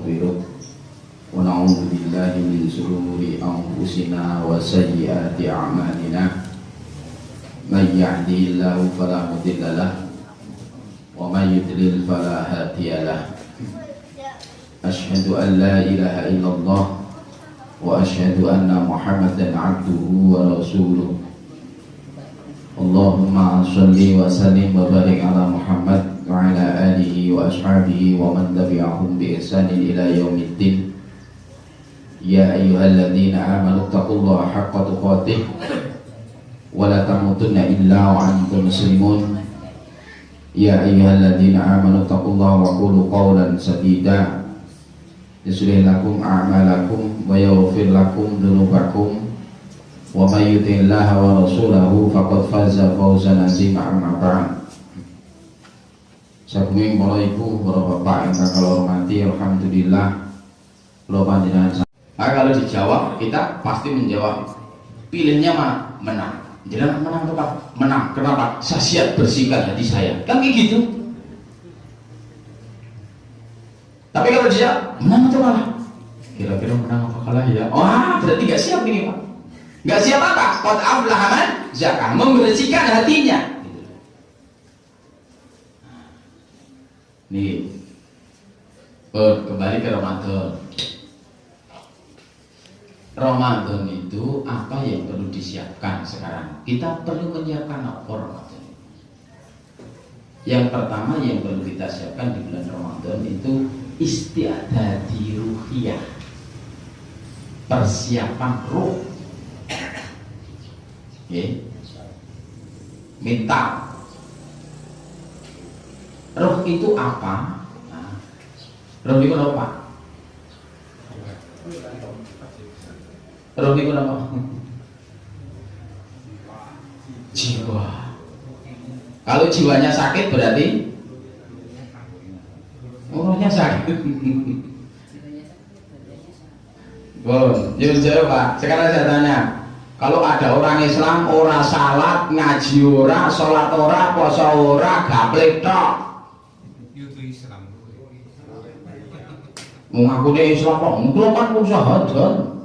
ونستغفره ونعوذ بالله من شرور أنفسنا وسيئات أعمالنا من يهده الله فلا مضل له ومن يضلل فلا هادي له أشهد أن لا إله إلا الله وأشهد أن محمدا عبده ورسوله اللهم صل وسلم وبارك على محمد وعلى آله وأصحابه ومن تبعهم بإحسان إلى يوم الدين يا أيها الذين آمنوا اتقوا الله حق تقاته ولا تموتن إلا وأنتم مسلمون يا أيها الذين آمنوا اتقوا الله وقولوا قولا سديدا يصلح لكم أعمالكم ويغفر لكم ذنوبكم ومن يطع الله ورسوله فقد فاز فوزا عظيما أما بعد. Saking para ibu, para bapak yang kakak hormati, alhamdulillah kalau panjenengan. Nah, kalau dijawab kita pasti menjawab pilihnya mana? Menang. Jangan menang apa? Menang. Kenapa? Saya siap bersihkan hati saya. Kan kayak gitu. Tapi kalau dia menang atau kalah? Kira-kira menang apa kalah ya? Wah, berarti gak siap ini Pak. Gak siap apa? Qad aflaha man zakah, membersihkan hatinya. Nih, kembali ke Ramadan. Ramadan itu apa yang perlu disiapkan sekarang? Kita perlu menyiapkan apa Ramadan? Yang pertama yang perlu kita siapkan di bulan Ramadan itu isti'dadi ruhiyah, persiapan ruh. Mental. Roh itu apa? Nah, roh itu apa? Roh itu apa? Jiwa. Kalau jiwanya sakit berarti rohnya sakit. Bon, jujur Pak. Sekarang saya tanya, kalau ada orang Islam ora salat, ngaji ora, sholat ora, puasa ora, gaplek tok. Mengakuni Islam kok, engkau kan usaha kan?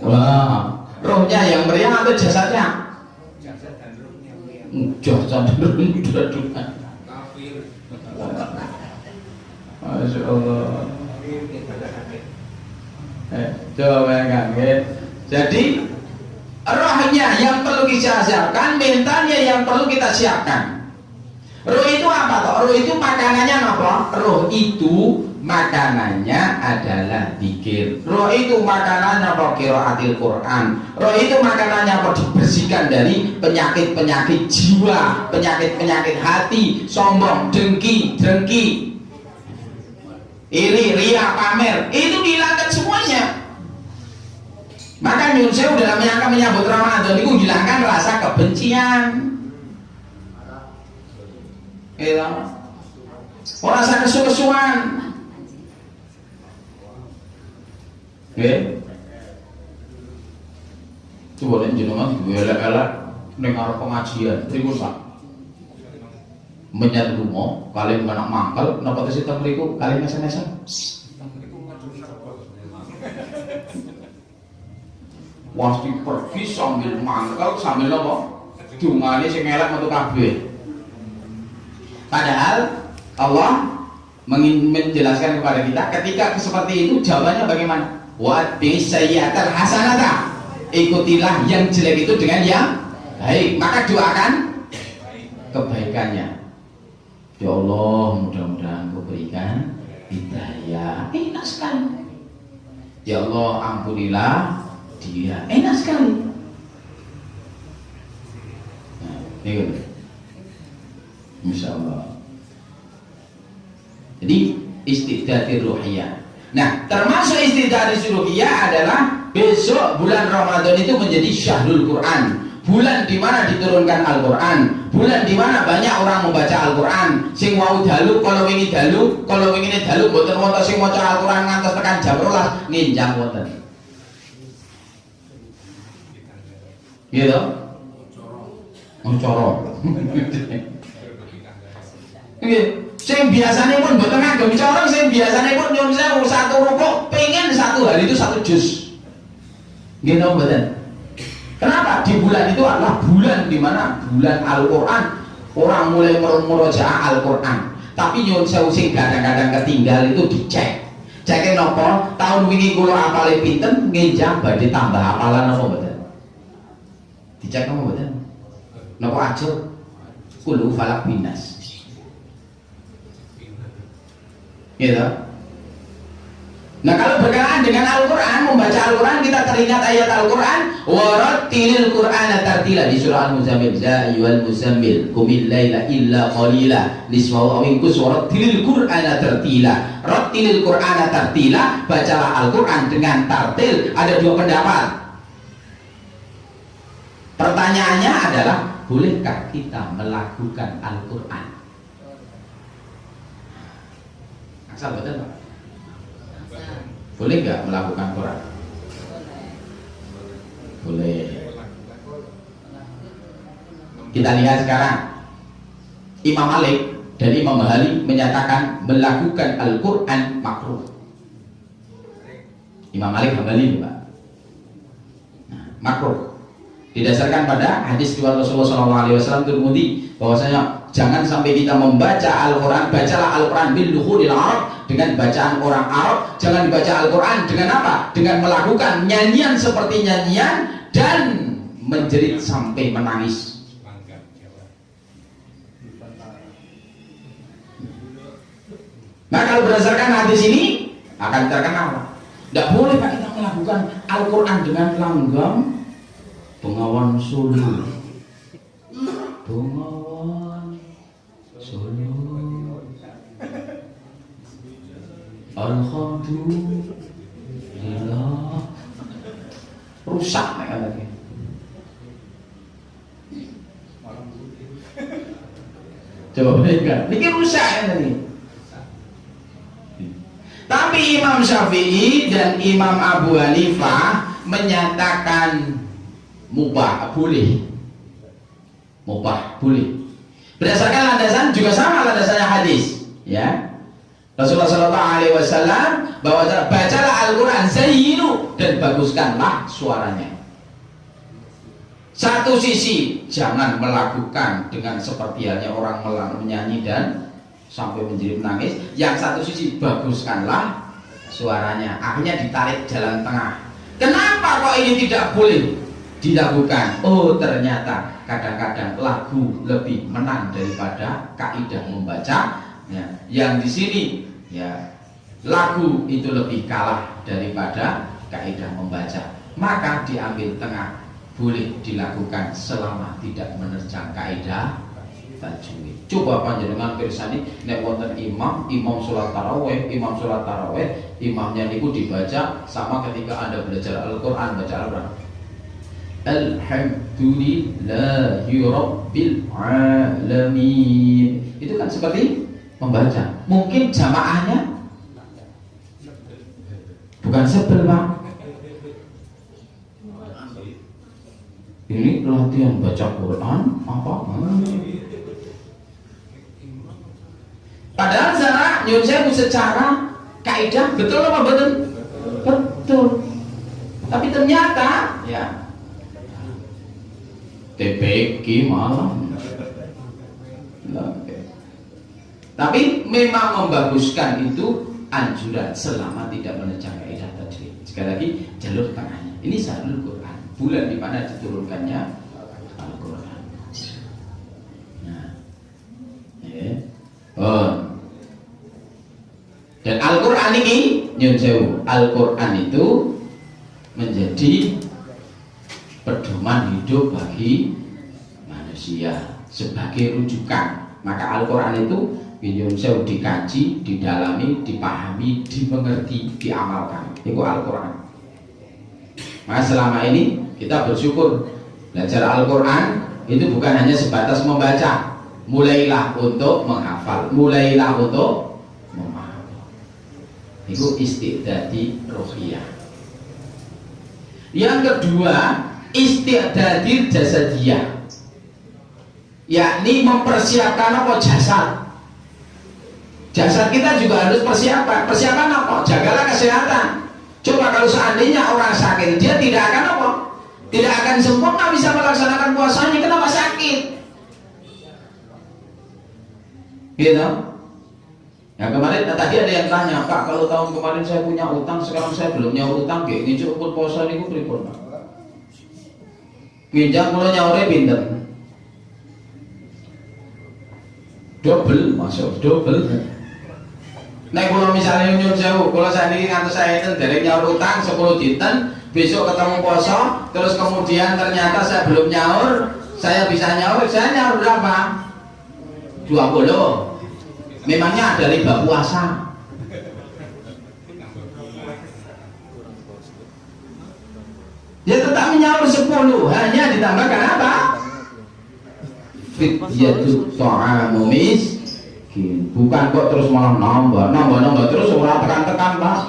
Wah, rohnya yang meriang atau jasadnya? Jasad dan rohnya meriang. Jasad dan rohnya. Masya Allah. Coba bayangkan, jadi rohnya yang perlu kita siapkan, mentalnya yang perlu kita siapkan. Roh itu apa toh? Roh itu makanannya apa? Roh itu makanannya adalah zikir. Roh itu makanannya apa? Qiraatil Quran. Roh itu makanannya apa? Dibersihkan dari penyakit-penyakit jiwa, penyakit-penyakit hati, sombong, dengki, iri, ria, pamer. Itu dihilangkan semuanya. Maka nyun sewu dalam rangka menyambut Ramadan itu hilangkan rasa kebencian. Rasa kesu-kesuan. Coba lihat jenengan elek-elek ning arep pengajian. Pripun Pak? Menyat lunga, kalian menak mangkel, napa tesih teng mriku kalian mesen-mesen. Pasti pergi sambil mangkel, sambil apa? Dungane sing elek metu kabeh. Padahal Allah menjelaskan kepada kita ketika seperti itu jawabannya bagaimana? Wa bisayyatal hasanata, ikutilah yang jelek itu dengan yang baik, maka doakan kebaikannya. Ya Allah, mudah-mudahan Kau berikan hidayah. Enak sekali. Ya Allah, ampunilah dia. Enak sekali. Nah, ini Insya Allah. Jadi isti'dadi ruhiyah. Nah, termasuk isti'dadi ruhiyah adalah besok bulan Ramadan itu menjadi syahrul Quran, bulan di mana diturunkan Al-Quran, bulan di mana banyak orang membaca Al-Quran. Sing wau dalu, kalau wingi dalu, kalau wingi dalu, mboten wonten sing maca Al-Quran ngantos tekan jam 12 nginjang wonten. Gitu? Muncoro. Sing biasanya pun mboten ngagem corong, sing biasanya pun nyuwun sewu satu rukuk pengen satu hari itu satu juz. Nggih napa mboten? Kenapa? Di bulan itu adalah bulan di mana bulan Al-Qur'an, orang mulai merojaah Al-Qur'an. Tapi nyuwun sewu sing kadang-kadang ketinggal itu dicek. Ceknya nopo, tahun wingi kula apale pinten, ngenjang badhe tambah apalan napa mboten? Dicek napa mboten? Napa aja? Kulu falak binas. Gitu. Nah kalau berkenaan dengan Al-Quran, membaca Al-Quran, kita teringat ayat Al-Quran, warattilil Qur'ana tartila di surah Al-Muzammil, ya ayyuhal muzammil qumil laila illa qalila nisfahu aw inqus warattilil Qur'ana tartila. Rattilil Qur'ana tartila, bacalah Al-Quran dengan tartil. Ada dua pendapat. Pertanyaannya adalah, bolehkah kita melakukan Al-Quran? Asal betul Pak? Boleh nggak melakukan Quran? Boleh. Kita lihat sekarang, Imam Malik dan Imam Ghazali menyatakan melakukan Al-Quran makruh. Imam Malik Hambali Pak. Nah, makruh didasarkan pada hadis riwayat Rasulullah SAW Tirmidzi bahwasanya jangan sampai kita membaca Al-Quran, bacalah Al-Quran bil lughul Arab, dengan bacaan orang Arab. Jangan dibaca Al-Quran dengan apa? Dengan melakukan nyanyian seperti nyanyian dan menjerit sampai menangis. Nah kalau berdasarkan hadis ini akan terkenal, tidak boleh Pak kita melakukan Al-Quran dengan langgam Bengawan Solo, Bengawan Solo, Alhamdulillah. Rusak lagi. Coba bayangkan, ini rusak ya tadi. Tapi Imam Syafi'i dan Imam Abu Hanifah menyatakan mubah, boleh. Mubah, boleh. Berdasarkan landasan juga sama landasannya hadis, ya. Rasulullah SAW bahwa bacalah Al-Quran zayyinu dan baguskanlah suaranya. Satu sisi jangan melakukan dengan seperti halnya orang menyanyi dan sampai menjerit menangis. Yang satu sisi baguskanlah suaranya. Akhirnya ditarik jalan tengah. Kenapa kok ini tidak boleh dilakukan? Oh ternyata kadang-kadang lagu lebih menang daripada kaidah membaca. Ya, yang di sini ya lagu itu lebih kalah daripada kaidah membaca, maka diambil tengah, boleh dilakukan selama tidak menerjang kaidah tajwid. Coba panjenengan pirsani nek wonten imam salat tarawih, imamnya niku dibaca sama ketika Anda belajar Al-Qur'an, baca Al-Qur'an. Alhamdulillahi rabbil alamin. Itu kan seperti membaca. Mungkin jamaahnya bukan sebel Pak. Ini latihan baca Quran apa? Padahal nyun sewu secara kaidah betul apa betul? Betul. Tapi ternyata ya TPQ malah. Tapi memang membaguskan itu anjuran selama tidak menerjang kaidah tajwid. Sekali lagi jalur tengahnya. Ini Syahrul Quran, bulan di mana diturunkannya Al-Quran. Nah, ya. Dan Al-Quran ini, nyun sewu, Al-Quran itu menjadi pedoman hidup bagi manusia sebagai rujukan. Maka Al-Quran itu nyun sewu dikaji, didalami, dipahami, dimengerti, diamalkan. Itu Al-Quran. Maka selama ini kita bersyukur belajar Al-Quran itu bukan hanya sebatas membaca. Mulailah untuk menghafal, mulailah untuk memahami. Itu isti'dadi ruhiyah. Yang kedua, isti'dadi jasadiyah, yakni mempersiapkan apa jasad. Jasad kita juga harus persiapan. Persiapan apa? Jagalah kesehatan. Coba kalau seandainya orang sakit, dia tidak akan apa? Tidak akan sempurna bisa melaksanakan puasanya. Kenapa sakit? Gitu. Ya kemarin tadi ada yang tanya, Pak, kalau tahun kemarin saya punya utang, sekarang saya belum nyaur utang, kayak ini cukup puasa niku pripun, Pak? Nginjak kalau nyaure pinter. Double, masuk double. Nah, kalau misalnya nyuwun sewu, kalau saya ini ngantos saya itu dari nyaur utang 10 dinten, besok ketemu poso, terus kemudian ternyata saya belum nyaur, saya bisa nyaur, saya nyaur berapa? 20. Memangnya ada riba puasa? Ya tetap menyaur 10, hanya ditambahkan apa? Fidyatu ta'amu miskin. Bukan kok terus malah nambah terus orang tekan-tekan, Pak.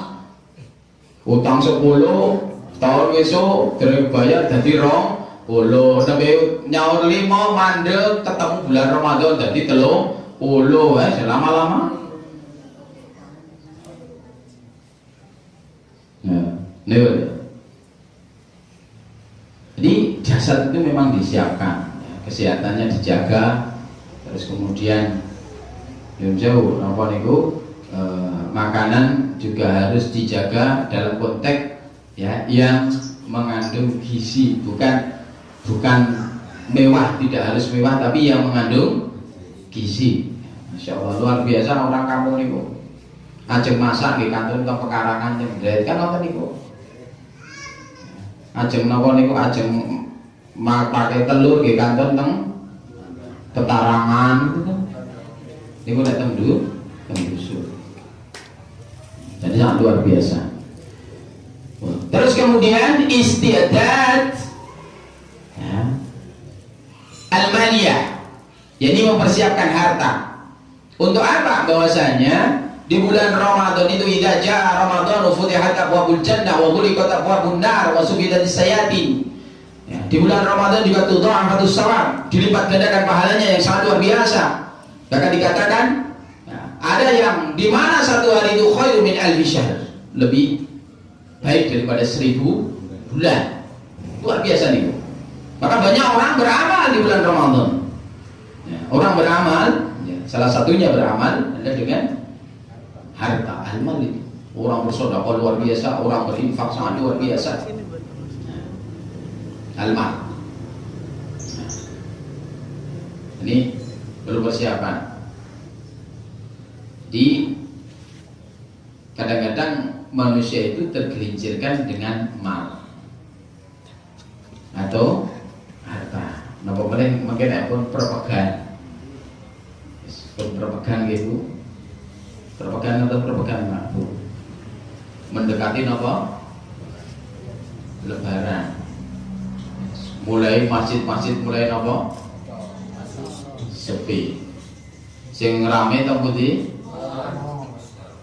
Utang 10 tahun besok dari bayar jadi 20, sampai nyaur 5 mandek ketemu bulan Ramadan jadi 30 selama-lama. Nah, jadi jasad itu memang disiapkan, kesehatannya dijaga, terus kemudian jauh apa niku makanan juga harus dijaga dalam konteks ya yang mengandung gizi, bukan mewah, tidak harus mewah, tapi yang mengandung gizi. Masya Allah, luar biasa orang kampung niku. Ajeng masak di kantor ke pekarangan yang kan nonton niku. Ajeng napa niku ajeng pakai telur di kantor teng petarangan gitu kan. Niku nek teng dusun. Jadi sangat luar biasa. Terus kemudian istiadat ya, al-maliyah, jadi mempersiapkan harta. Untuk apa? Bahwasanya di bulan Ramadan itu idza jaa Ramadan futihat abwabul jannah wa ghuliqat abwabun nar wa sufidatis sayatin. Ya, di bulan Ramadan juga tudha'afatus shawab, dilipat gandakan pahalanya yang sangat luar biasa. Bahkan dikatakan ya, ada yang di mana satu hari itu khairu min alfi syahr, lebih baik daripada 1000 bulan. Luar biasa nih. Maka banyak orang beramal di bulan Ramadan. Ya, orang beramal, ya, salah satunya beramal adalah dengan harta, al-mal itu. Orang bersedekah luar biasa, orang berinfak sangat luar biasa. Al-mal. Nah, ini perlu persiapan. Di kadang-kadang manusia itu tergelincirkan dengan mal atau harta. Nah, boleh mungkin pun propaganda, gitu. Propaganda atau propaganda mampu mendekati apa? Lebaran. Mulai masjid-masjid mulai apa? Sepi. Sing rame teng pundi?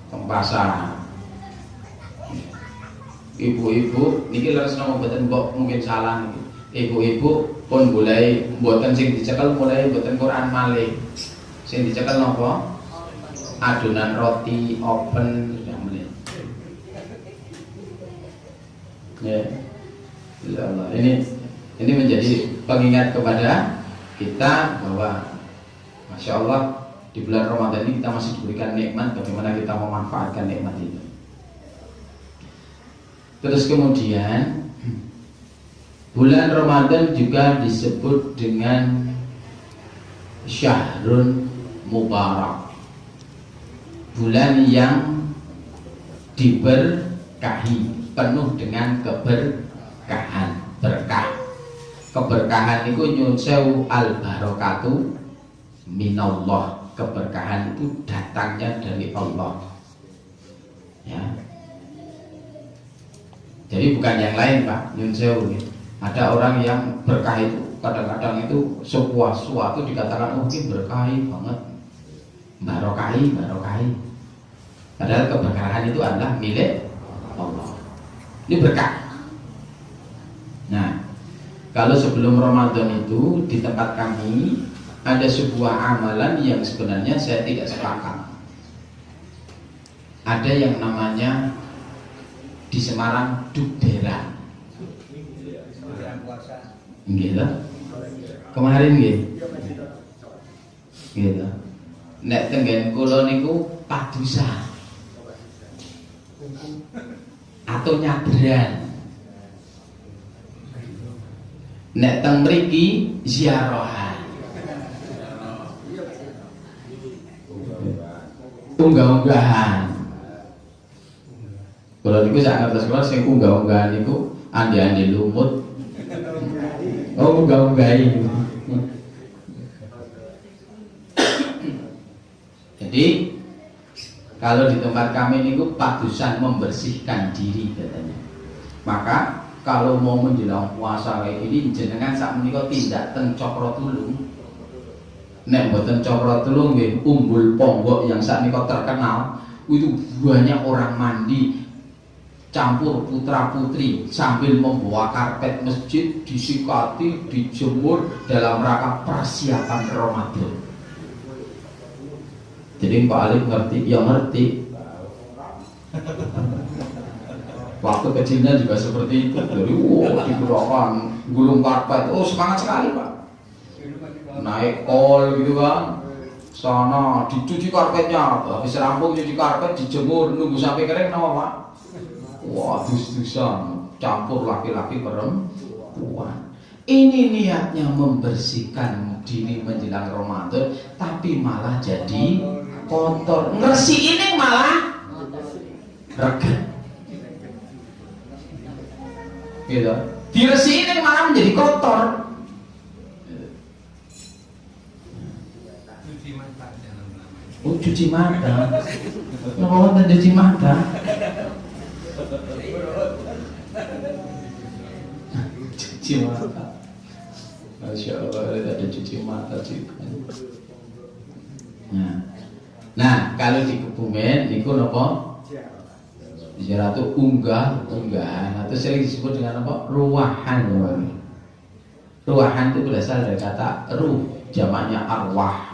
Teng pasar. Ibu-ibu niki leres nama mboten mbok mungkin salah niki. Ibu-ibu pun mulai mboten sing dicekel mulai mboten Quran malih. Sing dicekel napa? Adonan roti open yang mulai. Ya. Allah. Ini menjadi pengingat kepada kita bahwa Masya Allah di bulan Ramadan ini kita masih diberikan nikmat, bagaimana kita memanfaatkan nikmat itu. Terus kemudian bulan Ramadan juga disebut dengan Syahrun Mubarak, bulan yang diberkahi, penuh dengan keberkahan, berkah. Keberkahan itu nyun sewu al barakatu minallah. Keberkahan itu datangnya dari Allah. Ya. Jadi bukan yang lain, Pak, nyun sewu. Ada orang yang berkah itu kadang-kadang itu sesuatu dikatakan mungkin berkahi banget, barokahi. Padahal keberkahan itu adalah milik Allah. Ini berkah. Nah, kalau sebelum Ramadan itu di tempat kami ada sebuah amalan yang sebenarnya saya tidak sepakat. Ada yang namanya di Semarang dukderan. Gitu. Kemarin gitu. Gitu. Nek tenggen kula niku padusan. Atau nyadran. Nek teng mriki ziarahan. Unggah-unggahan. Kalau niku sak ngertos kula sing unggah-unggahan niku andi-andi lumut. Oh, unggah-unggahi. Jadi kalau di tempat kami niku padusan membersihkan diri katanya. Maka kalau mau menjelang puasa kayak gini jenengan sak menika tindak teng Cokro-Tulung. Nek mboten Cokro-Tulung nggih Umbul Ponggok yang sak menika terkenal, itu banyak orang mandi campur putra putri sambil membawa karpet masjid disikati, dijemur dalam rangka persiapan Ramadan. Jadi Pak Alif ngerti, ya ngerti. Waktu kecilnya juga seperti itu. Jadi digunakan gulung karpet, semangat sekali Pak. Naik kol gitu kan, sana dicuci karpetnya, habis rampung cuci karpet dijemur nunggu sampai kering nama Pak. Wah, dus-dusan campur laki-laki perempuan. Ini niatnya membersihkan diri menjelang Ramadan, tapi malah jadi kotor. Ngersi ini malah reget. Gitu. Diresi ini malah menjadi kotor. Oh, cuci mata. Kenapa cuci mata? Cuci mata. Masya Allah, ada cuci mata juga. Nah, kalau di Kebumen niku napa? Ziarah itu unggahan atau sering disebut dengan apa? Ruwahan. Ruwahan itu berasal dari kata ruh, jamaknya arwah.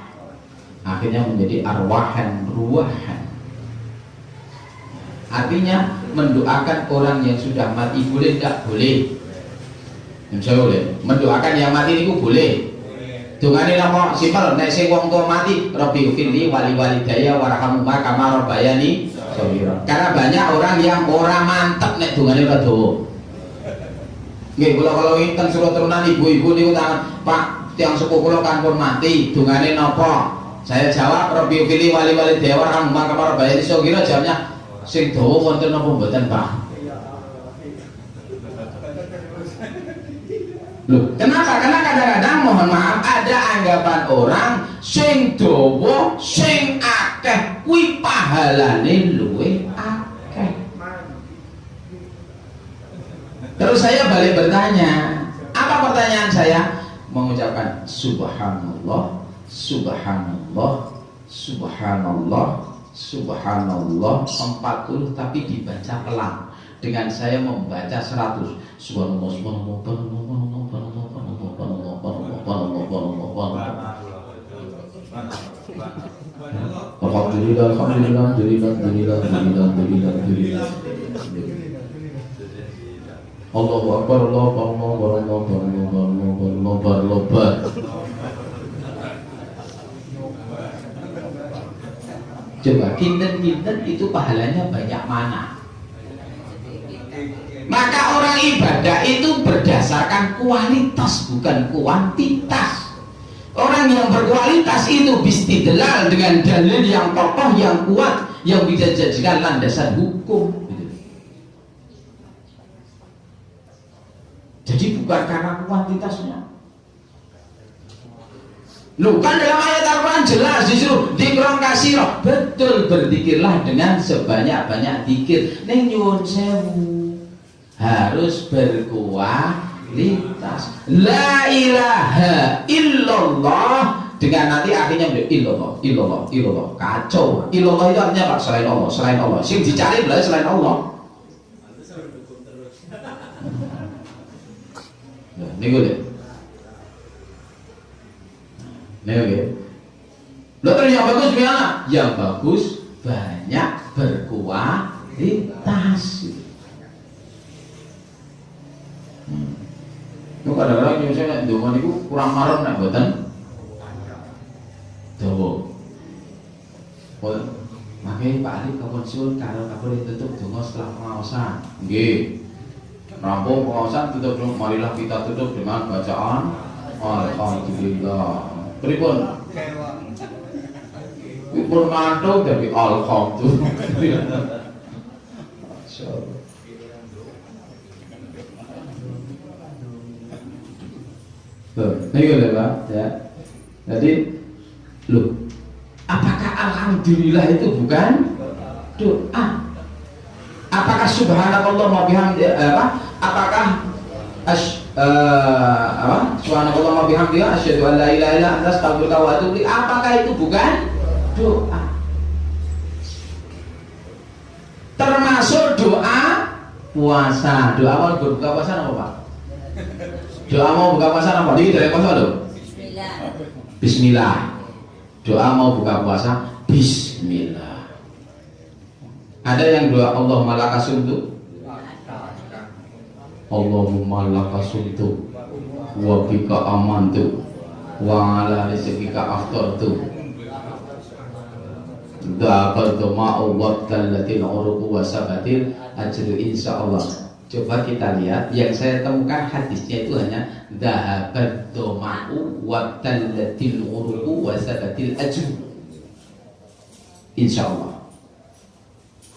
Akhirnya menjadi arwahan, ruwahan. Artinya mendoakan orang yang sudah mati boleh tidak? Boleh. Boleh. Mendoakan yang mati itu boleh. Dungane napa simpel, nek sing wong tua mati, Rabbi firli wali walidaya warhamhuma kama rabbayani shaghira. Karena banyak orang yang ora mantep nek dungane ora dawa. Nggih, kula kalau inten surat turunan ibu-ibu niku tangan, Pak, tiyang sepuh kula kan pun mati, dungane napa? Saya jawab Rabbi firli wali walidaya warhamhuma kama rabbayani shaghira. Jawabnya sing dawa wonten napa mboten, Pak? Loh, kenapa? Karena kadang-kadang mohon maaf ada anggapan orang sing dawa, sing akeh kuwi pahalane luwih akeh. Terus saya balik bertanya, apa pertanyaan saya? Mengucapkan subhanallah, subhanallah, subhanallah, subhanallah 40 tapi dibaca pelan. Dengan saya membaca 100 subhanallah, subhanallah, subhanallah. Alhamdulillah, alhamdulillah, alhamdulillah, alhamdulillah, alhamdulillah, alhamdulillah. Allahu Akbar, Allahu Akbar, Allahu Akbar, Allahu Akbar, Allahu Akbar. Coba kinten-kinten itu pahalanya banyak mana? Maka orang ibadah itu berdasarkan kualitas bukan kuantitas. Orang yang berkualitas itu bistidlal dengan dalil yang kokoh, yang kuat, yang bisa dijadikan landasan hukum. Jadi bukan karena kuantitasnya. Loh, kan dalam ayat Al-Quran jelas disuruh dikron kasiro. Betul, berzikirlah dengan sebanyak-banyak zikir. Ning nyuwun sewu harus berkualitas. La ilaha illallah dengan nanti akhirnya illallah, illallah, illallah. Kacau. Illallah itu artinya apa? Selain Allah, selain Allah. Sing dicari adalah selain Allah. Nah, ini gue deh. Nih, oke. Lo terus yang bagus gimana? Yang bagus banyak berkualitas. Itu kadang-kadang nyuwun sewu nek ndonga niku kurang marem nek mboten dawa. Makanya Pak Ali kapan suwun karo kapolri tutup donga setelah pengawasan. Nggih. Rampung pengawasan tutup dong. Marilah kita tutup dengan bacaan Alhamdulillah. Pripun? Pripun ngantuk dari Alhamdulillah. Masyaallah. Ini lho Pak ya. Jadi loh, apakah alhamdulillah itu bukan doa? Apakah subhanallah wa bihamdi apakah subhanallah wa bihamdi asyhadu an la ilaha illa anta astaghfiruka wa atubu ilaik, apakah itu bukan doa? Termasuk doa puasa. Doa mau berbuka puasa apa Pak? Doa mau buka puasa apa? Ini dari puasa loh. Bismillah. Bismillah. Doa mau buka puasa Bismillah. Ada yang doa Allahumma lakasuntu, Allahumma lakasuntu wa bika amantu wa ala rizqika aftartu da'aqaltu ma'uwabtallatil uruku wa sabatil ajru insyaallah. Coba kita lihat, yang saya temukan hadisnya itu hanya dhahabat doma'u wabtallatil uruku wa sabatil ajru insyaallah.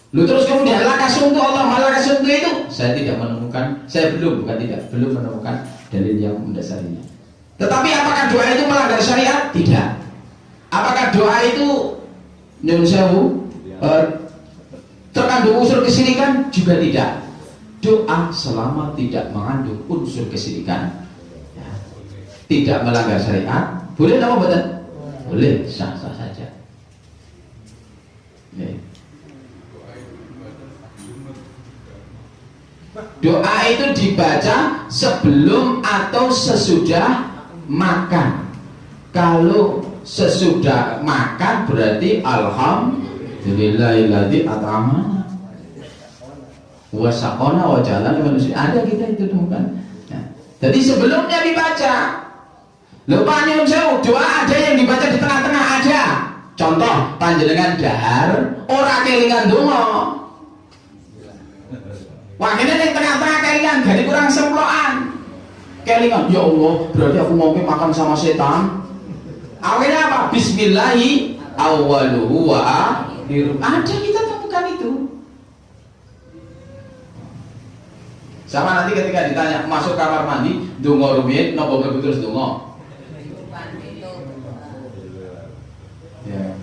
Lu terus kemudian lakasuntu Allah malakasuntu itu saya tidak menemukan, belum menemukan dalil yang mendasarinya. Tetapi apakah doa itu melanggar syariat? Tidak. Apakah doa itu nyuwun sewu terkandung unsur kesyirikan? Juga tidak. Doa selama tidak mengandung unsur kesyirikan, ya, tidak melanggar syariat, boleh apa betul? Boleh, sah-sah saja. Ya. Doa itu dibaca sebelum atau sesudah makan. Kalau sesudah makan berarti alhamdulillahilladzi at'amana wa saqana wa jalan manusia. Ada kita itu temukan. Ya. Jadi sebelumnya dibaca. Lupa nyuwun sewu, doa ada yang dibaca di tengah-tengah ada. Contoh panjenengan dahar ora kelingan donga. Wah ini yang tengah-tengah kelingan, jadi kurang semploan. Kelingan, ya Allah, berarti aku mau makan sama setan. Akhirnya apa? Bismillahi awwaluhu wa akhiruh. Ada kita temukan itu. Sama nanti ketika ditanya masuk kamar mandi, donga rumiyin napa mlebu terus donga? Ya.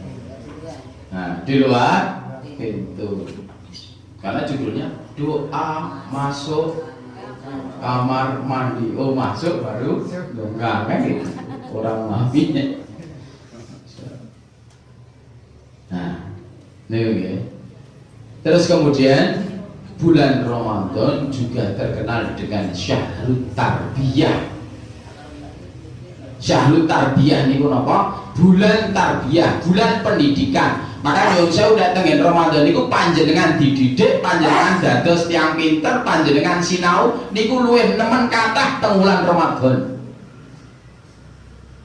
Nah, di luar pintu. Karena judulnya doa masuk kamar mandi. Oh masuk baru donga kan gitu. Orang mafinya. Nah, ini. Terus kemudian bulan Ramadan juga terkenal dengan Syahrul Tarbiyah. Syahrul Tarbiyah niku napa? Bulan tarbiyah, bulan pendidikan. Maka nyuwun sewu nek tengen Ramadan niku panjenengan dididik, panjenengan dados tiyang pinter, panjenengan sinau niku luwih nemen kathah teng wulan Ramadan.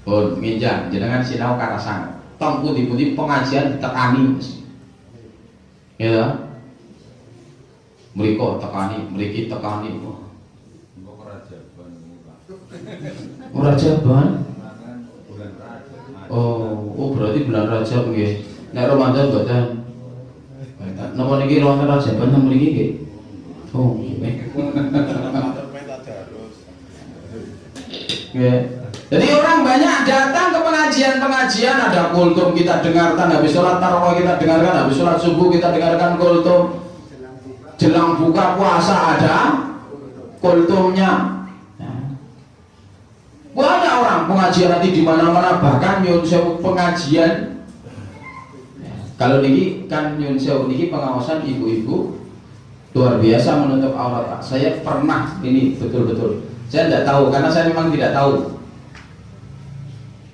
Pun nginjang jenengan sinau karasan. Tong pundi-pundi pengajian ditekani mesti. Ya. Mriko tekani, mriki tekani. Engko kerajaban Pak. Ora jaban. Oh berarti bulan Rajab nggih. Nek Ramadan mboten. Napa niki Ramadan Rajaban nang mriki nggih? Oh, nggih. Jadi orang banyak datang ke pengajian-pengajian, ada kultum kita dengarkan, habis sholat tarawih kita dengarkan, habis sholat subuh kita dengarkan kultum, jelang buka puasa ada kultumnya. Banyak orang pengajian nanti di mana-mana, bahkan nyuwun sewu pengajian. Kalau niki kan nyuwun sewu niki pengawasan ibu-ibu luar biasa menutup aurat. Saya pernah ini betul-betul. Saya tidak tahu karena saya memang tidak tahu.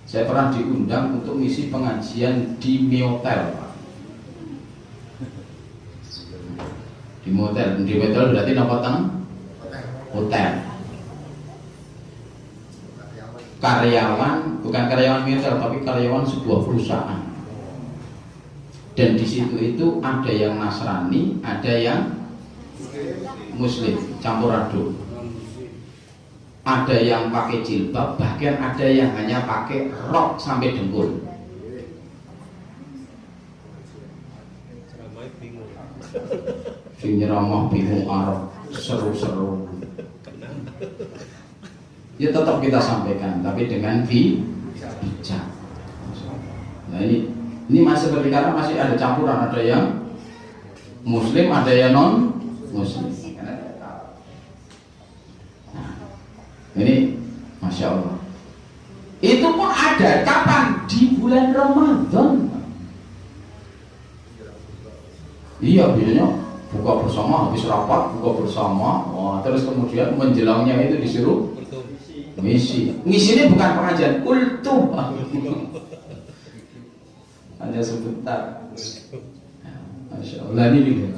Saya pernah diundang untuk misi pengajian di Miotel, Pak. Di motel berarti nopo teng hotel. Karyawan, bukan karyawan motel tapi karyawan sebuah perusahaan. Dan di situ itu ada yang Nasrani, ada yang Muslim, campur aduk. Ada yang pakai jilbab, bahkan ada yang hanya pakai rok sampai dengkul. Ceramah bingung Arab, seru-seru. Ya tetap kita sampaikan, tapi dengan bijak. Nah ini masih seperti karena masih ada campuran, ada yang Muslim, ada yang non Muslim. Nah, ini Masya Allah. Itu pun ada kapan? Di bulan Ramadan. Iya, biasanya buka bersama, habis rapat buka bersama. Wah, terus kemudian menjelangnya itu disuruh ngisi. Ngisinya bukan pengajian, kultum. Hanya sebentar. Masya Allah ini.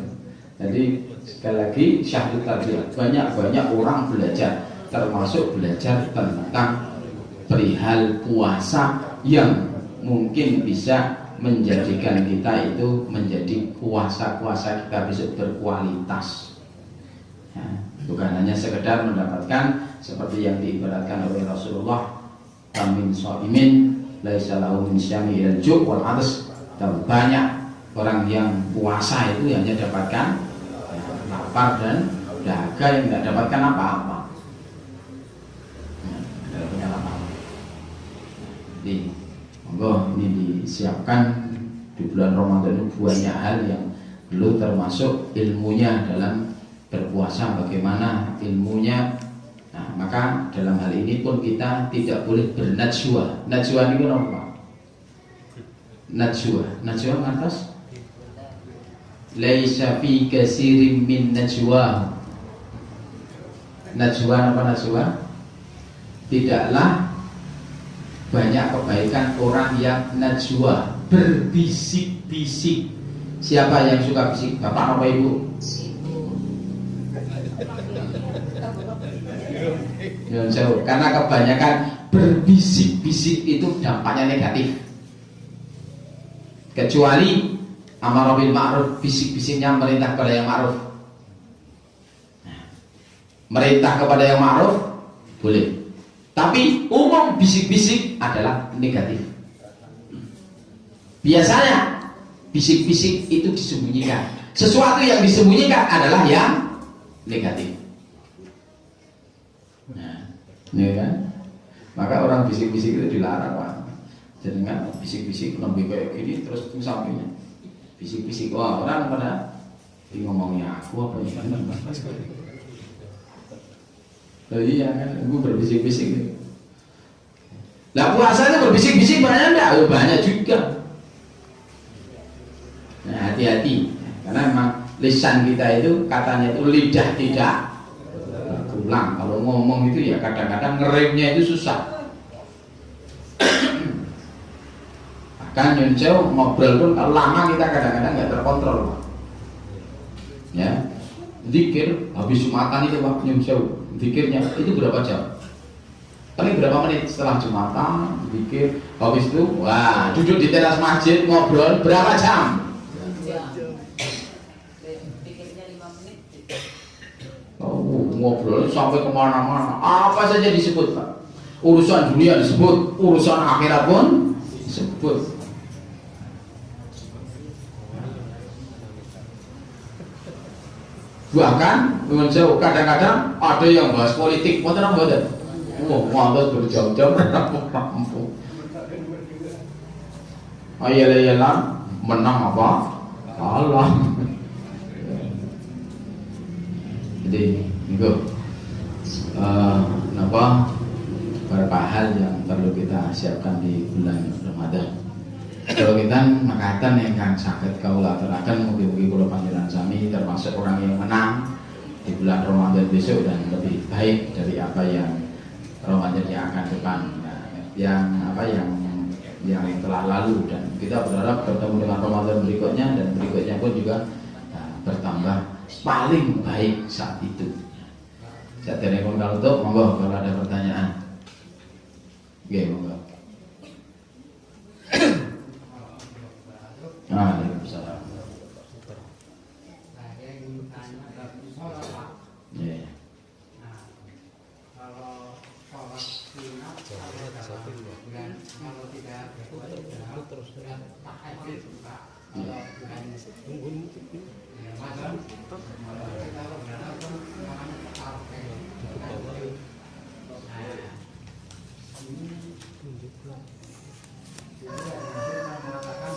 Jadi sekali lagi syahrul tarbiyah, banyak orang belajar, termasuk belajar tentang perihal puasa yang mungkin bisa menjadikan kita itu menjadi puasa-puasa kita besok berkualitas. Ya, bukan hanya sekedar mendapatkan seperti yang diibaratkan oleh Rasulullah, "Amin shaimin laisa lahu min syami al-ju' wal 'atas." Dan banyak orang yang puasa itu hanya dapatkan lapar dan dahaga, yang tidak dapatkan apa-apa. Tidak punya apa-apa. Jadi, monggo ini disiapkan di bulan Ramadan itu banyak hal yang perlu, termasuk ilmunya dalam berpuasa, bagaimana ilmunya. Nah, maka dalam hal ini pun kita tidak boleh bernajwa. Najwa ini apa? Najwa ngertos? Laisa fi katsirin min najwa. Najwa apa najwa? Tidaklah banyak kebaikan orang yang najwa, berbisik-bisik. Siapa yang suka bisik? Bapak apa ibu? Ya, jauh. Karena kebanyakan berbisik-bisik itu dampaknya negatif. Kecuali amar bil ma'ruf, bisik-bisiknya merintah kepada yang ma'ruf. Merintah kepada yang ma'ruf boleh. Tapi umum bisik-bisik adalah negatif. Biasanya bisik-bisik itu disembunyikan. Sesuatu yang disembunyikan adalah yang negatif. Nah, ya kan? Maka orang bisik-bisik itu dilarang, Pak. Jadi kan bisik-bisik lebih kayak gini, terus di sampingnya bisik-bisik. Wah, orang pada ngomongnya aku apa ya kan? Oh iya kan, gue berbisik-bisik gitu. Lah puasanya berbisik-bisik banyak enggak? Oh, banyak juga. Nah, hati-hati, karena memang lisan kita itu katanya itu lidah tidak pulang. Kalau ngomong itu ya kadang-kadang ngeremnya itu susah. Bahkan nyuncel ngobrol pun kalau lama kita kadang-kadang nggak terkontrol. Ya, zikir habis Jumatan itu Pak nyuncel. Zikirnya itu berapa jam? Paling berapa menit setelah Jumatan, zikir, habis itu, wah, duduk di teras masjid ngobrol berapa jam? Oh, ngobrol sampai kemana-mana, apa saja disebut Pak. Urusan dunia disebut, urusan akhirat pun disebut. Bahkan kadang-kadang ada yang bahas politik, mau tenang badan. Oh, mantas berjam-jam rampung. Ayah-ayah menang apa? Kalah. Jadi, itu beberapa hal yang perlu kita siapkan di bulan Ramadan. Kalau kita makatan yang kan sakit kaulah terakan mugi-mugi kula panjenengan sami termasuk orang yang menang di bulan Ramadan besok dan lebih baik dari apa yang Ramadan yang akan depan, yang telah lalu, dan kita berharap bertemu dengan Ramadan berikutnya dan berikutnya pun juga bertambah paling baik saat itu. Saya telepon kalau tuh, monggo kalau ada pertanyaan. Oke, monggo. Waalaikumsalam. Saya ingin tanya tentang sholat, Pak. Ya. Nah, kalau sholat sunat dan kalau tidak berwajib tahajud, Pak. Kalau bukan ya, malam, kalau berapa malam sampai tahajud. Nah, ini tunjukkan. Jadi ada mengatakan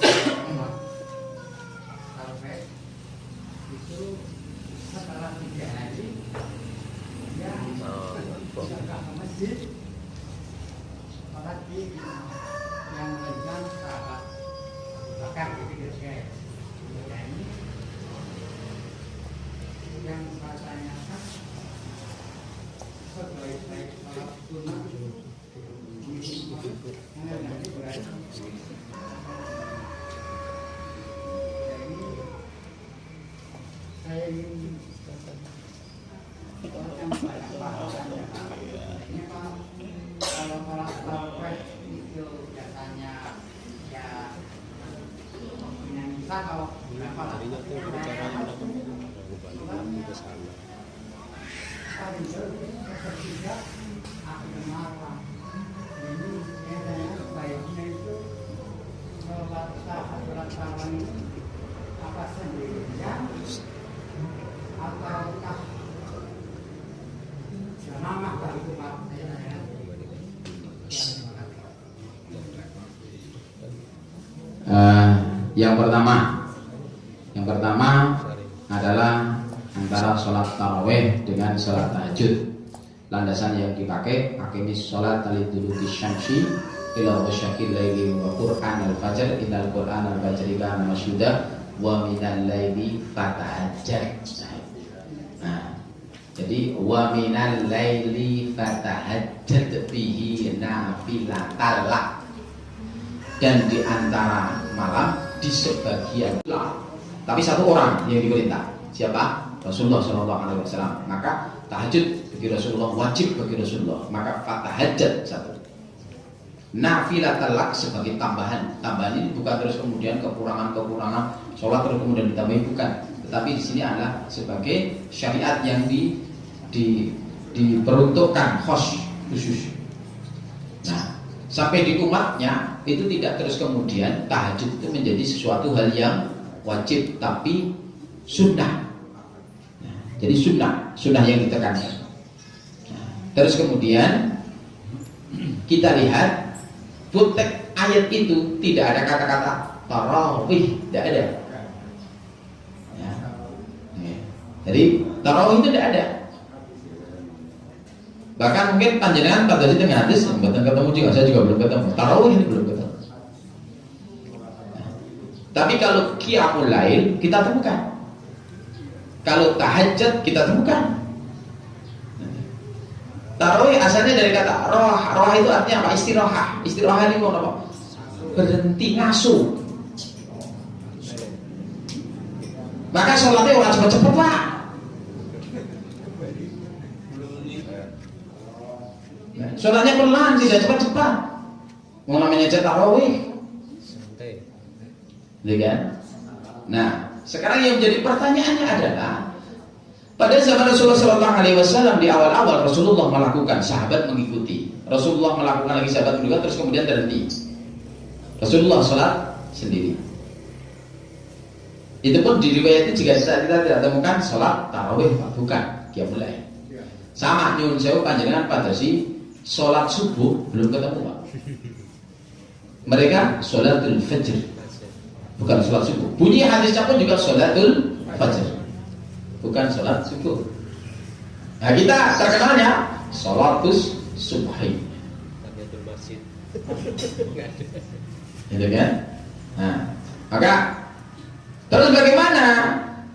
sampai itu setelah 3 hari dia datang ke masjid, sholat di yang menunjukkan sahabat bahkan di pinggir sungai. Ini yang saya tanyakan, sebaik-baik sholat sunnah nanti berarti saya ingin yang banyak bahasannya. Ini kalau tarawih itu biasanya ya yang bisa kalau berapa lah. Ini biasanya baiknya itu sholat tarawih ini apa sendirinya ataukah jamaah dari umat yang pertama adalah antara sholat taraweh dengan sholat tahajud. Landasan yang dipakai aqimis sholat liduluki syamsi ila wasyakil laili wa qur'an al-fajr innal qur'an al-fajri kana masyhuda wa minal laili fatahajjad. Nah, jadi wa minal laili fatahajjad bihi nafilatal lak. Dan di antara malam di sebagian lah. Tapi satu orang yang diperintah. Siapa? Rasulullah SAW. Maka tahajud bagi Rasulullah, wajib bagi Rasulullah. Maka fatahajjad satu. Nafilatal lak sebagai tambahan. Tambahan ini bukan terus kemudian kekurangan sholat terus kemudian ditambahin, bukan. Tetapi di sini adalah sebagai syariat yang diperuntukkan khusus. Nah, sampai di umatnya itu tidak terus kemudian tahajud itu menjadi sesuatu hal yang wajib, tapi sunnah. Nah, jadi sunnah yang ditekankan. Nah, terus kemudian kita lihat konteks ayat itu tidak ada kata-kata tarawih, tidak ada. Ya. Jadi tarawih itu tidak ada. Bahkan mungkin panjenengan pada situ dengan hadis belum ketemu juga, saya juga belum ketemu. Tarawih ini belum ketemu. Tapi kalau qiyamul lail kita temukan. Kalau tahajud kita temukan. Tarawih asalnya dari kata roh. Roh itu artinya apa? Istirahat. Istirahat itu apa? Berhenti ngasuh. Maka sholatnya orang cepat-cepat lah. Sholatnya pelan, tidak cepat-cepat. Mau namanya tarawih. Gitu kan? Nah, sekarang yang menjadi pertanyaannya adalah pada zaman Rasulullah SAW di awal-awal Rasulullah melakukan, sahabat mengikuti. Rasulullah melakukan lagi, sahabat melakukan, terus kemudian berhenti. Rasulullah sholat sendiri. Itu pun di riwayat itu jika kita tidak temukan sholat tarawih, bukan qiyamul lail. Sama nyuwun sewu panjenengan pada si sholat subuh belum ketemu, Pak. Mereka sholatul fajr, bukan sholat subuh. Bunyi hadisnya pun juga sholatul fajr, bukan sholat subuh. Nah, kita terkenalnya sholatus subhi. Gitu kan? Nah, maka terus bagaimana?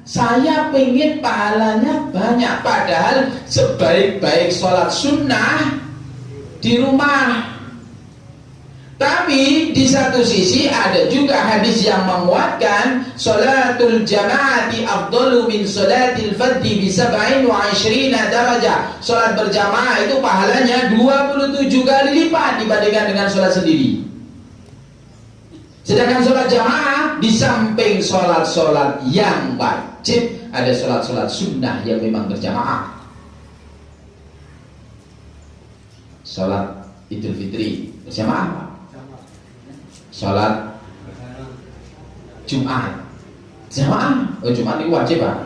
Saya pengen pahalanya banyak, padahal sebaik-baik sholat sunnah di rumah. Tapi di satu sisi ada juga hadis yang menguatkan salatul jamaati afdalu min salatil fardhi bi 27 darajah. Salat berjamaah itu pahalanya 27 kali lipat dibandingkan dengan salat sendiri. Sedangkan salat jamaah di samping salat-salat yang wajib, ada salat-salat sunnah yang memang berjamaah. Salat Idul Fitri berjamaah. Salat Jumat jamaah. Oh, Jumat itu wajib, Pak.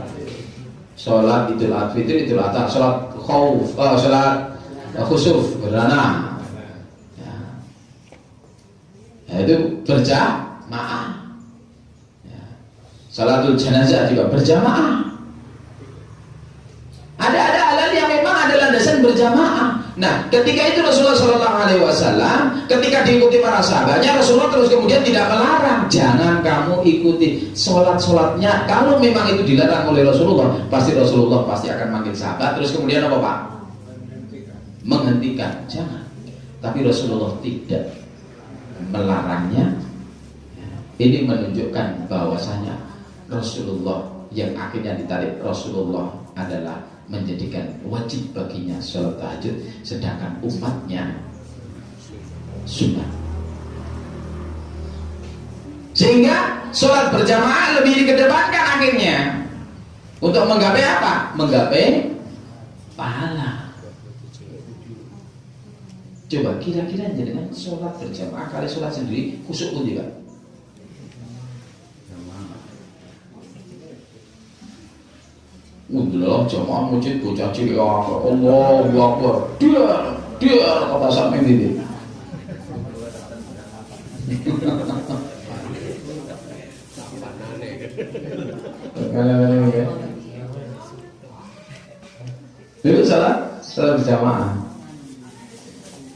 Salat Idul Fitri, Idul Adha, salat khauf, salat khusuf gerhana. Ya, itu berjamaah. Ya. Salatul jenazah juga berjamaah. Ada halal yang memang ada landasan berjamaah. Nah, ketika itu Rasulullah SAW, ketika diikuti para sahabatnya, Rasulullah terus kemudian tidak melarang, jangan kamu ikuti sholat-sholatnya. Kalau memang itu dilarang oleh Rasulullah, pasti Rasulullah akan manggil sahabat. Terus kemudian apa, Pak? Menghentikan, jangan. Tapi Rasulullah tidak melarangnya. Ini menunjukkan bahwasanya Rasulullah yang akhirnya ditarik Rasulullah adalah menjadikan wajib baginya sholat tahajud, sedangkan umatnya sunnah. Sehingga sholat berjamaah lebih dikedepankan akhirnya untuk menggapai apa? Menggapai pahala. Coba kira-kira dengan sholat berjamaah kali sholat sendiri khusyuk pun tidak? Udah jamaah masjid bocah cilik Allahu Akbar. Dia kata sampeyan ini. Itu salat berjamaah.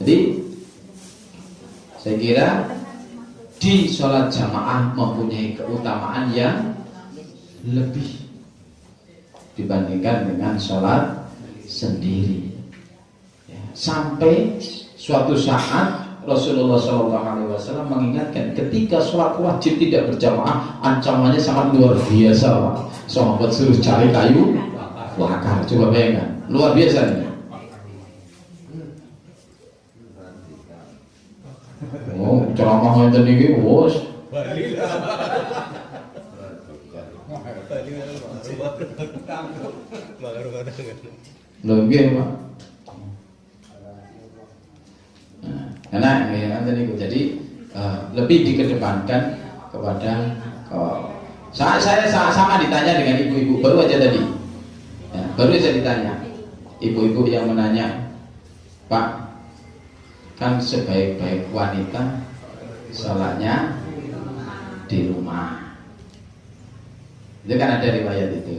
Jadi saya kira di sholat jamaah mempunyai keutamaan yang lebih dibandingkan dengan sholat sendiri. Ya, sampai suatu saat Rasulullah SAW mengingatkan ketika sholat wajib tidak berjamaah, ancamannya sangat luar biasa, Pak. Sahabat suruh cari kayu bakar. Coba bayangkan, luar biasa nih. Oh, ceramah itu nih, bos. Lebih, Pak. Karena jadi lebih dikedepankan kepada saya sama ditanya dengan ibu-ibu baru aja tadi. Ya, baru aja ditanya ibu-ibu yang menanya, Pak, kan sebaik-baik wanita sholatnya di rumah. Itu kan ada riwayat itu.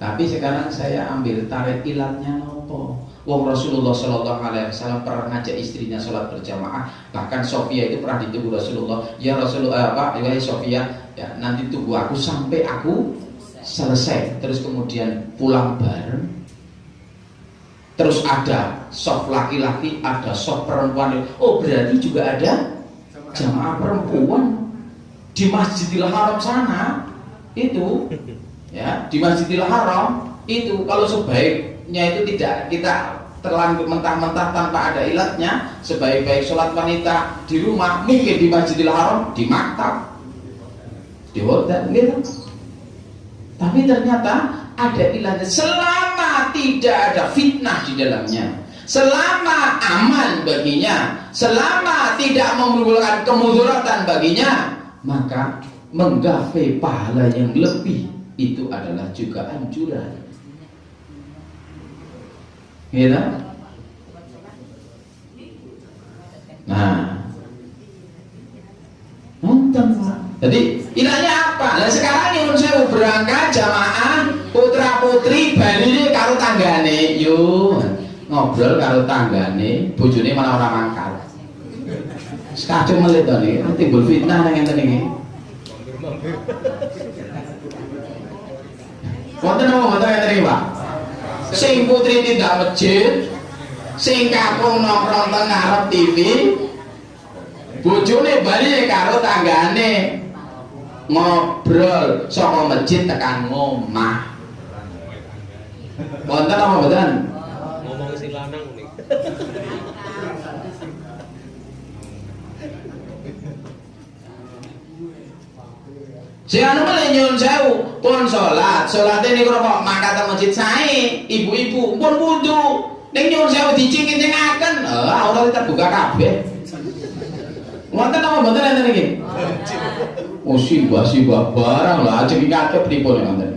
Tapi sekarang saya ambil tarik ilatnya nopo. Wong Rasulullah SAW pernah ngajak istrinya sholat berjamaah. Bahkan Sofia itu pernah ditunggu Rasulullah. Ya Rasulullah, ya Sofia, ya nanti tunggu aku sampai aku selesai. Terus kemudian pulang bareng. Terus ada soft laki-laki, ada soft perempuan. Oh, berarti juga ada jamaah perempuan di Masjidil Haram sana. Itu ya, di Masjidil Haram itu kalau sebaiknya itu tidak kita terlanjur mentah-mentah tanpa ada ilatnya. Sebaik-baik sholat wanita di rumah, mungkin di Masjidil Haram, di maktab, di hotel gitu. Tapi ternyata ada ilatnya selama tidak ada fitnah di dalamnya, selama aman baginya, selama tidak menimbulkan kemudaratan baginya, maka menggapai pahala yang lebih itu adalah juga anjuran. Gitu? Nah, nonton. Jadi ilahnya apa? Nah sekarang yang saya berangkat jamaah putra putri bali karo tanggane, yuk ngobrol karo tanggane, bojone malah orang mangkat. Sekacau melit to nih, timbul fitnah nang ngenten iki. Wonten apa ngoten ngeten iki, Pak? Sing putri tidak masjid, sing kakung nongkrong teng ngarep TV, bojone bali karo tanggane ngobrol saka masjid tekan ngomah. Wonten apa mboten? Ngomong si lanang nih. Sing anu malah nyuwun sewu, pun salate niku kok mangkat teng masjid sae, ibu-ibu pun wudu. Ning nyuwun sewu dicingin-cingaken, ora terbuka kabeh. Wonten apa mboten enten iki? Oh simbah barang lah ajeng kabeh pripun wonten.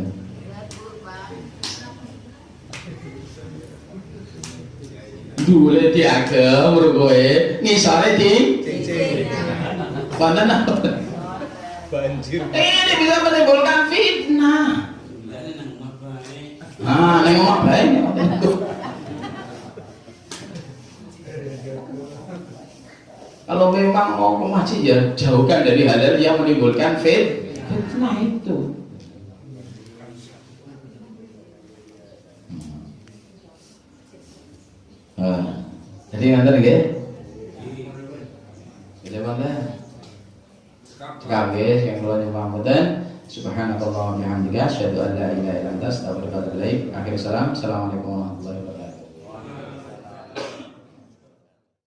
Dule diagem rukoe ngisore di wonten apa? Banjir. Ini bisa menimbulkan fitnah. Neng omah bae. Kalau memang mau ke masjid ya jauhkan dari hal-hal yang menimbulkan fitnah itu. Jadi nganter nggih? Jadi mana? Kabeh sing kula nyuwun mboten. Subhanallah wa bihamdihi asyhadu an la ilaha illa anta astaghfiruka wa atubu ilaik. Akhir salam. Assalamualaikum warahmatullahi wabarakatuh.